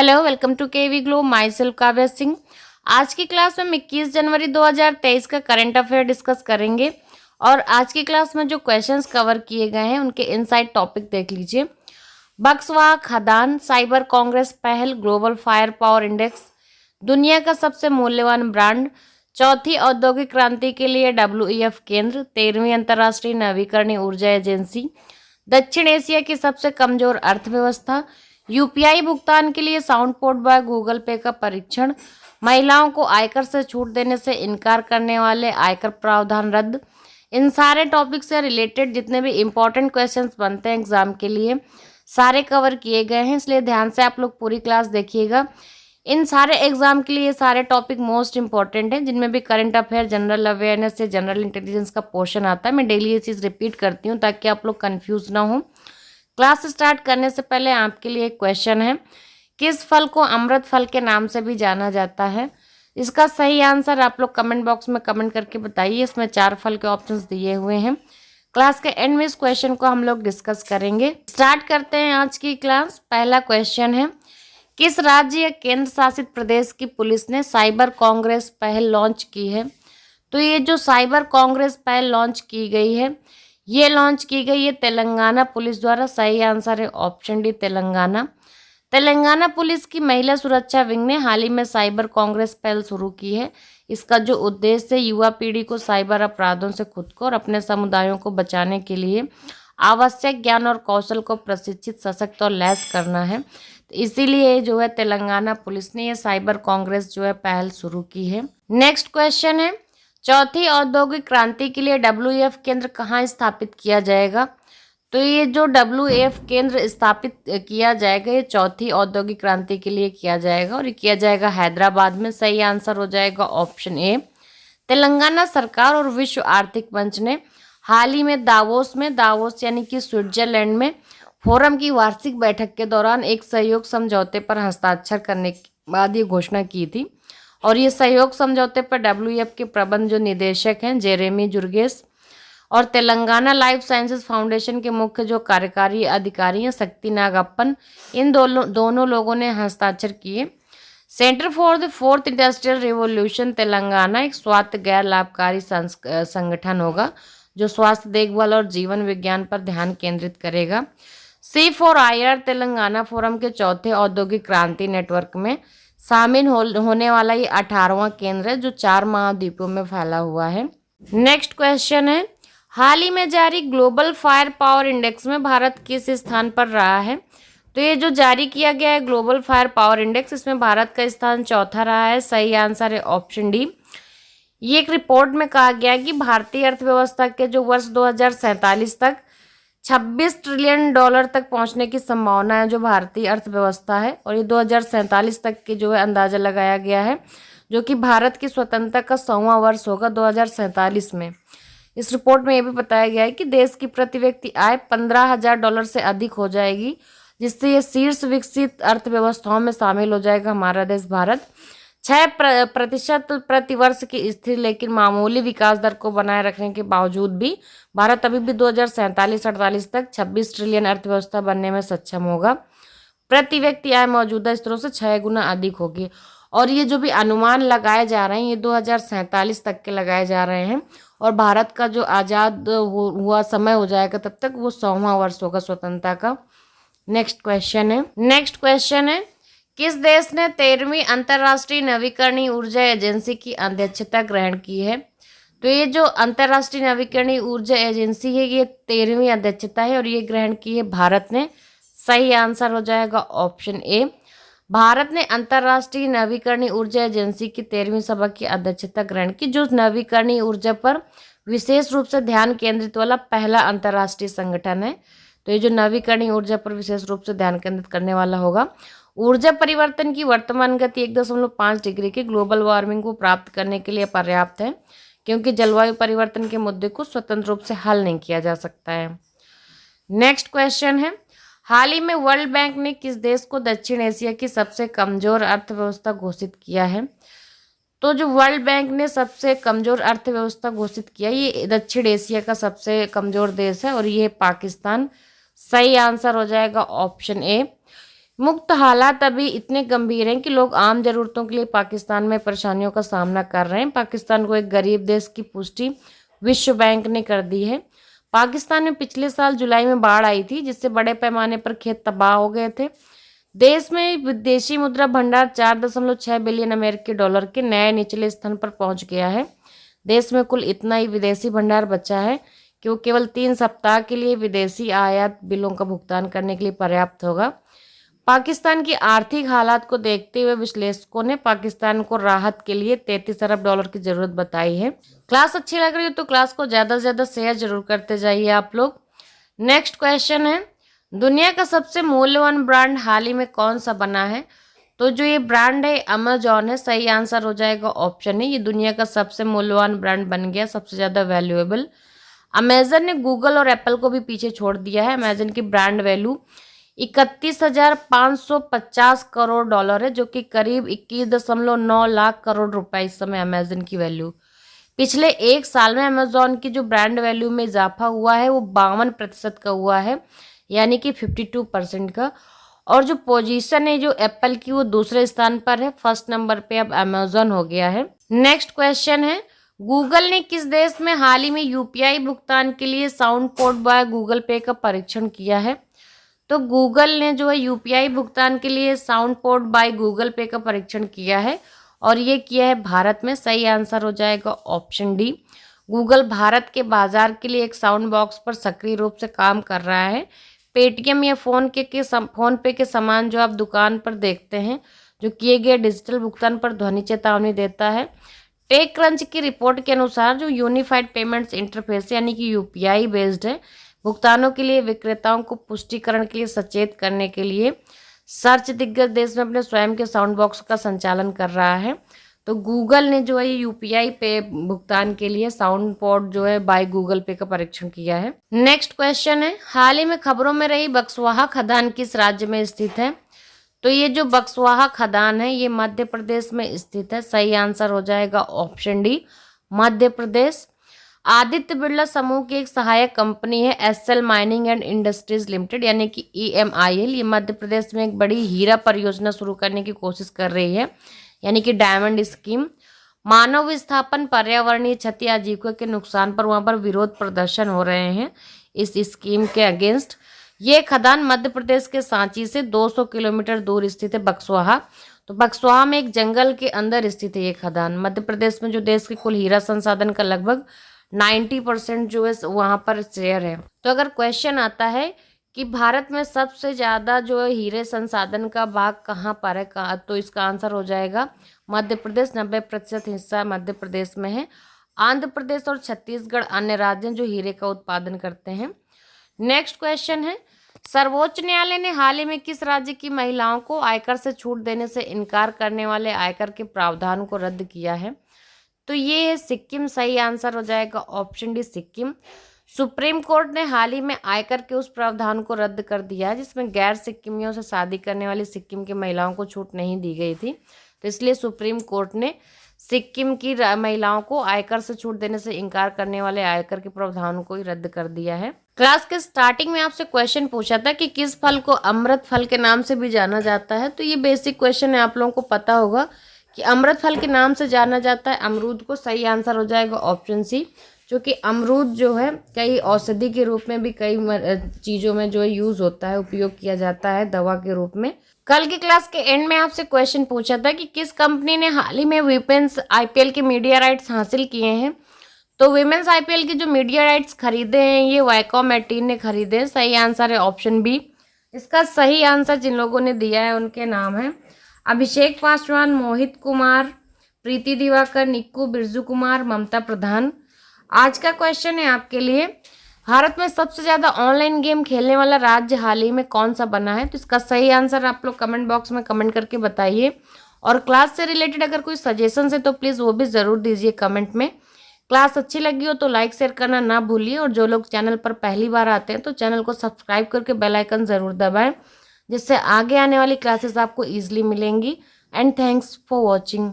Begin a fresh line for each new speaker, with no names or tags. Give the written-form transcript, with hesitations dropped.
Hello, welcome to KV Glow. Myself Kavya Singh. आज की class में हम 21 जनवरी 2023 का करंट अफेयर डिस्कस करेंगे और आज की क्लास में जो क्वेश्चंस कवर किए गए हैं उनके इनसाइड टॉपिक देख लीजिए। बक्सवा खदान, साइबर कांग्रेस पहल, ग्लोबल फायर पावर इंडेक्स, दुनिया का सबसे मूल्यवान ब्रांड, चौथी औद्योगिक क्रांति के लिए WEF केंद्र, 13वीं अंतर्राष्ट्रीय नवीकरणीय ऊर्जा एजेंसी, दक्षिण एशिया की सबसे कमजोर अर्थव्यवस्था, यूपीआई भुगतान के लिए साउंड पोर्ट बाय गूगल पे का परीक्षण, महिलाओं को आयकर से छूट देने से इनकार करने वाले आयकर प्रावधान रद्द। इन सारे टॉपिक से रिलेटेड जितने भी इंपॉर्टेंट क्वेश्चंस बनते हैं एग्जाम के लिए सारे कवर किए गए हैं, इसलिए ध्यान से आप लोग पूरी क्लास देखिएगा। इन सारे एग्जाम के लिए सारे टॉपिक मोस्ट इंपॉर्टेंट हैं, जिनमें भी करंट अफेयर, जनरल अवेयरनेस से जनरल इंटेलिजेंस का पोर्शन आता है। मैं डेली ये चीज़ रिपीट करती हूँ ताकि आप लोग कंफ्यूज ना हो। क्लास स्टार्ट करने से पहले आपके लिए एक क्वेश्चन है, किस फल को अमृत फल के नाम से भी जाना जाता है? इसका सही आंसर आप लोग कमेंट बॉक्स में कमेंट करके बताइए। इसमें 4 फल के ऑप्शंस दिए हुए हैं। क्लास के एंड में इस क्वेश्चन को हम लोग डिस्कस करेंगे। स्टार्ट करते हैं आज की क्लास। पहला क्वेश्चन है, किस राज्य या केंद्र शासित प्रदेश की पुलिस ने साइबर कांग्रेस पहल लॉन्च की है? तो ये जो साइबर कांग्रेस पहल लॉन्च की गई है, ये लॉन्च की गई है तेलंगाना पुलिस द्वारा। सही आंसर है option D, Telangana. Telangana police की महिला सुरक्षा विंग ने हाल ही में साइबर कांग्रेस पहल शुरू की है। इसका जो उद्देश्य है, युवा पीढ़ी को साइबर अपराधों से खुद को और अपने समुदायों को बचाने के लिए आवश्यक ज्ञान और कौशल को प्रशिक्षित, सशक्त और लैस करना है। तो इसीलिए जो है तेलंगाना पुलिस ने ये साइबर कांग्रेस जो है पहल शुरू की है। नेक्स्ट क्वेश्चन है, चौथी औद्योगिक क्रांति के लिए WEF केंद्र कहाँ स्थापित किया जाएगा? तो ये जो WEF केंद्र स्थापित किया जाएगा, ये चौथी औद्योगिक क्रांति के लिए किया जाएगा और ये किया जाएगा हैदराबाद में। सही आंसर हो जाएगा ऑप्शन ए। तेलंगाना सरकार और विश्व आर्थिक मंच ने हाल ही में दावोस यानी कि स्विट्जरलैंड में फोरम की वार्षिक बैठक के दौरान एक सहयोग समझौते पर हस्ताक्षर करने के बाद ये घोषणा की थी। और ये सहयोग समझौते पर WEF के प्रबंध जो निदेशक हैं जेरेमी जुर्गेस और तेलंगाना लाइफ साइंसेज फाउंडेशन के मुख्य जो कार्यकारी अधिकारी हैं शक्ति नागप्पन, इन दोनों लोगों ने हस्ताक्षर किए। Centre for the fourth industrial revolution Telangana एक स्वायत्त गैर लाभकारी संगठन होगा जो स्वास्थ्य देखभाल और जीवन विज्ञान पर ध्यान केंद्रित करेगा। C4IR तेलंगाना फोरम के चौथे औद्योगिक क्रांति नेटवर्क में शामिल होने वाला ये 18वां केंद्र है जो 4 महाद्वीपों में फैला हुआ है। नेक्स्ट क्वेश्चन है, हाल ही में जारी ग्लोबल फायर पावर इंडेक्स में भारत किस स्थान पर रहा है? तो ये जो जारी किया गया है ग्लोबल फायर पावर इंडेक्स, इसमें भारत का स्थान चौथा रहा है। सही आंसर है ऑप्शन डी। ये एक रिपोर्ट में कहा गया है कि भारतीय अर्थव्यवस्था के जो वर्ष 2047 तक $26 ट्रिलियन तक पहुंचने की संभावना है जो भारतीय अर्थव्यवस्था है, और ये 2047 तक की जो है अंदाजा लगाया गया है, जो कि भारत की स्वतंत्रता का 100वां वर्ष होगा 2047 में। इस रिपोर्ट में ये भी बताया गया है कि देश की प्रति व्यक्ति आय $15,000 से अधिक हो जाएगी, जिससे ये शीर्ष विकसित अर्थव्यवस्थाओं में शामिल हो जाएगा हमारा देश भारत। 6% प्रति वर्ष की स्थिर लेकिन मामूली विकास दर को बनाए रखने के बावजूद भी भारत अभी भी 2047-48 तक 26 ट्रिलियन अर्थव्यवस्था बनने में सक्षम होगा। प्रति व्यक्ति आय मौजूदा स्तरों से 6 गुना अधिक होगी। और ये जो भी अनुमान लगाए जा रहे हैं ये 2047 तक के लगाए जा रहे हैं, और भारत का जो आज़ाद हुआ समय हो जाएगा तब तक वो 100वां वर्ष होगा स्वतंत्रता का। नेक्स्ट क्वेश्चन है, किस देश ने 13वीं अंतर्राष्ट्रीय नवीकरणीय ऊर्जा एजेंसी की अध्यक्षता ग्रहण की है? तो ये जो अंतर्राष्ट्रीय नवीकरणीय ऊर्जा एजेंसी है ये 13वीं अध्यक्षता है और ये ग्रहण की है भारत ने। सही आंसर हो जाएगा ऑप्शन ए। भारत ने अंतर्राष्ट्रीय नवीकरणीय ऊर्जा एजेंसी की 13वीं सभा की अध्यक्षता ग्रहण की, जो नवीकरणीय ऊर्जा पर विशेष रूप से ध्यान केंद्रित वाला पहला अंतर्राष्ट्रीय संगठन है। तो ये जो नवीकरणीय ऊर्जा पर विशेष रूप से ध्यान केंद्रित करने वाला होगा। ऊर्जा परिवर्तन की वर्तमान गति 1.5 डिग्री की ग्लोबल वार्मिंग को प्राप्त करने के लिए पर्याप्त है, क्योंकि जलवायु परिवर्तन के मुद्दे को स्वतंत्र रूप से हल नहीं किया जा सकता है। नेक्स्ट क्वेश्चन है, हाल ही में वर्ल्ड बैंक ने किस देश को दक्षिण एशिया की सबसे कमजोर अर्थव्यवस्था घोषित किया है? तो जो वर्ल्ड बैंक ने सबसे कमजोर अर्थव्यवस्था घोषित किया, ये दक्षिण एशिया का सबसे कमजोर देश है और ये पाकिस्तान। सही आंसर हो जाएगा ऑप्शन ए। मुक्त हालात अभी इतने गंभीर हैं कि लोग आम ज़रूरतों के लिए पाकिस्तान में परेशानियों का सामना कर रहे हैं। पाकिस्तान को एक गरीब देश की पुष्टि विश्व बैंक ने कर दी है। पाकिस्तान में पिछले साल जुलाई में बाढ़ आई थी, जिससे बड़े पैमाने पर खेत तबाह हो गए थे। देश में विदेशी मुद्रा भंडार 4.6 बिलियन अमेरिकी डॉलर के नए निचले स्थान पर पहुंच गया है। देश में कुल इतना ही विदेशी भंडार बचा है कि वो केवल 3 सप्ताह के लिए विदेशी आयात बिलों का भुगतान करने के लिए पर्याप्त होगा। पाकिस्तान की आर्थिक हालात को देखते हुए विश्लेषकों ने पाकिस्तान को राहत के लिए 33 अरब डॉलर की जरूरत बताई है। क्लास अच्छी लग रही हो तो क्लास को ज़्यादा से ज़्यादा शेयर जरूर करते जाइए आप लोग। नेक्स्ट क्वेश्चन है, दुनिया का सबसे मूल्यवान ब्रांड हाल ही में कौन सा बना है? तो जो ये ब्रांड है अमेजॉन है। सही आंसर हो जाएगा ऑप्शन है, ये दुनिया का सबसे मूल्यवान ब्रांड बन गया, सबसे ज़्यादा वैल्यूएबल। अमेजन ने गूगल और एप्पल को भी पीछे छोड़ दिया है। अमेजन की ब्रांड वैल्यू 31,550 करोड़ डॉलर है, जो कि करीब 21.9 लाख करोड़ रुपए इस समय अमेजन की वैल्यू। पिछले एक साल में अमेजॉन की जो ब्रांड वैल्यू में इजाफा हुआ है वो 52% का हुआ है, यानी कि 52% का। और जो पोजीशन है जो एप्पल की वो दूसरे स्थान पर है, फर्स्ट नंबर पे अब अमेजॉन हो गया है। नेक्स्ट क्वेश्चन है, गूगल ने किस देश में हाल ही में यूपीआई भुगतान के लिए साउंड पोर्ट बाय गूगल पे का परीक्षण किया है? तो गूगल ने जो है यूपीआई भुगतान के लिए साउंड पोर्ट बाय गूगल पे का परीक्षण किया है, और ये किया है भारत में। सही आंसर हो जाएगा ऑप्शन डी। गूगल भारत के बाजार के लिए एक साउंड बॉक्स पर सक्रिय रूप से काम कर रहा है। पेटीएम या फोन पे के समान जो आप दुकान पर देखते हैं, जो किए गए डिजिटल भुगतान पर ध्वनि चेतावनी देता है। टेक क्रंच की रिपोर्ट के अनुसार जो यूनिफाइड पेमेंट्स इंटरफेस यानी कि यूपीआई बेस्ड है, भुगतानों के लिए विक्रेताओं को पुष्टिकरण के लिए सचेत करने के लिए सर्च दिग्गज देश में अपने स्वयं के साउंड बॉक्स का संचालन कर रहा है। तो गूगल ने जो है यूपीआई पे भुगतान के लिए साउंड पोर्ट जो है बाय गूगल पे का परीक्षण किया है। नेक्स्ट क्वेश्चन है, हाल ही में खबरों में रही बक्सवाहा खदान किस राज्य में स्थित है? तो ये जो बक्सवाहा खदान है ये मध्य प्रदेश में स्थित है। सही आंसर हो जाएगा ऑप्शन डी, मध्य प्रदेश। आदित्य बिरला समूह की एक सहायक कंपनी है SL mining and industries limited यानी कि EMIL। ये मध्य प्रदेश में एक बड़ी हीरा परियोजना शुरू करने की कोशिश कर रही है, यानी कि डायमंड स्कीम। मानव विस्थापन, पर्यावरणीय क्षति, आजीविका के नुकसान पर वहां पर विरोध प्रदर्शन हो रहे हैं इस स्कीम के अगेंस्ट। ये खदान मध्य प्रदेश के सांची से 200 किलोमीटर दूर स्थित है, बक्सवाहा। तो बक्सवाहा में एक जंगल के अंदर स्थित है ये खदान। मध्य प्रदेश में जो देश के कुल हीरा संसाधन का लगभग 90% जो है वहां पर शेयर है। तो अगर क्वेश्चन आता है कि भारत में सबसे ज्यादा जो है हीरे संसाधन का भाग कहाँ पर है, तो इसका आंसर हो जाएगा मध्य प्रदेश। 90% हिस्सा मध्य प्रदेश में है। आंध्र प्रदेश और छत्तीसगढ़ अन्य राज्य जो हीरे का उत्पादन करते हैं। नेक्स्ट क्वेश्चन है, सर्वोच्च न्यायालय ने हाल ही में किस राज्य की महिलाओं को आयकर से छूट देने से इनकार करने वाले आयकर के प्रावधान को रद्द किया है? तो ये है सिक्किम। सही आंसर हो जाएगा option D, Sikkim. Supreme court ने हाल ही में आयकर के उस प्रावधान को रद्द कर दिया है जिसमें गैर सिक्किमियों से शादी करने वाली सिक्किम की महिलाओं को छूट नहीं दी गई थी। तो इसलिए सुप्रीम कोर्ट ने सिक्किम की महिलाओं को आयकर से छूट देने से इनकार करने वाले आयकर के प्रावधान को ही रद्द कर दिया है। क्लास के स्टार्टिंग में आपसे क्वेश्चन पूछा था कि किस फल को अमृत फल के नाम से भी जाना जाता है। तो ये बेसिक क्वेश्चन है, आप लोगों को पता होगा कि अमृत फल के नाम से जाना जाता है अमरूद को। सही आंसर हो जाएगा ऑप्शन सी, क्योंकि अमरूद जो है कई औषधि के रूप में भी कई चीज़ों में जो है यूज़ होता है, उपयोग किया जाता है दवा के रूप में। कल की क्लास के एंड में आपसे क्वेश्चन पूछा था कि किस कंपनी ने हाल ही में वीमेंस IPL के मीडिया राइट्स हासिल किए हैं। तो वीमेंस IPL के जो मीडिया राइट्स खरीदे हैं ये वाइकॉम 18 ने खरीदे हैं। सही आंसर है ऑप्शन बी। इसका सही आंसर जिन लोगों ने दिया है उनके नाम है अभिषेक पासवान, मोहित कुमार, प्रीति दिवाकर, निक्कू, बिरजू कुमार, ममता प्रधान। आज का क्वेश्चन है आपके लिए, भारत में सबसे ज़्यादा ऑनलाइन गेम खेलने वाला राज्य हाल ही में कौन सा बना है? तो इसका सही आंसर आप लोग कमेंट बॉक्स में कमेंट करके बताइए। और क्लास से रिलेटेड अगर कोई सजेशन है तो प्लीज़ वो भी ज़रूर दीजिए कमेंट में। क्लास अच्छी लगी हो तो लाइक शेयर करना ना भूलिए, और जो लोग चैनल पर पहली बार आते हैं तो चैनल को सब्सक्राइब करके बेल आइकन ज़रूर दबाएं, जिससे आगे आने वाली क्लासेस आपको ईजिली मिलेंगी। And thanks for watching.